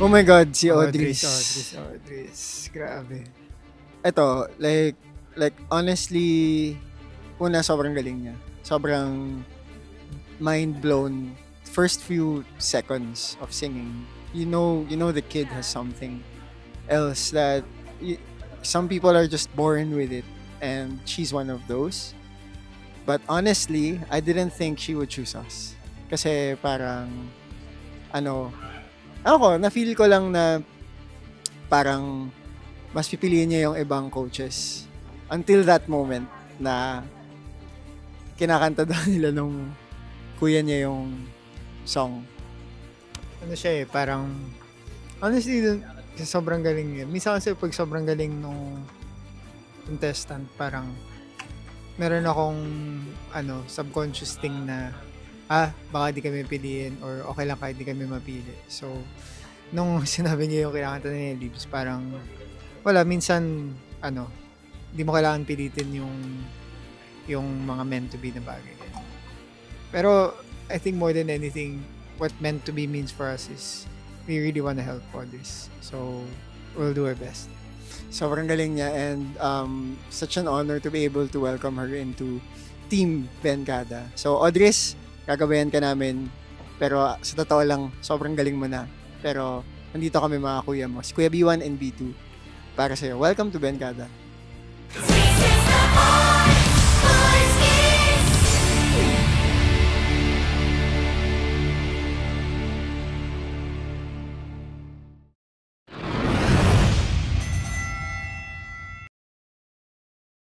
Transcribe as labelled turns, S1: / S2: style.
S1: Oh my God, si Audris.
S2: Audris. Grabe.
S1: Ito, like honestly, una sobrang galing niya. Sobrang mind blown first few seconds of singing. You know the kid has something else that some people are just born with it, and she's one of those. But honestly, I didn't think she would choose us. Kasi parang, ano, ako, na-feel ko lang na parang mas pipiliin niya yung ibang coaches. Until that moment na kinakanta daw nila nung kuya niya yung song.
S2: Ano siya eh, parang, honestly, sobrang galing niya. Minsan kasi pag sobrang galing nung contestant, parang, meron akong, subconscious thing na, baka di kami piliin or okay lang kahit di kami mapili. So, nung sinabi niya yung kinakanta niya Libs, parang, wala, minsan, di mo kailangan pilitin yung mga meant to be na bagay. Pero, I think more than anything, what meant to be means for us is we really want to help others. So, we'll do our best.
S1: Sobrang galing niya, and such an honor to be able to welcome her into Team Bencada. So, Audris, gagabayan ka namin. Pero sa totoo lang, sobrang galing mo na. Pero nandito kami mga kuya mo, si Kuya B1 and B2, para sa'yo. Welcome to Bencada.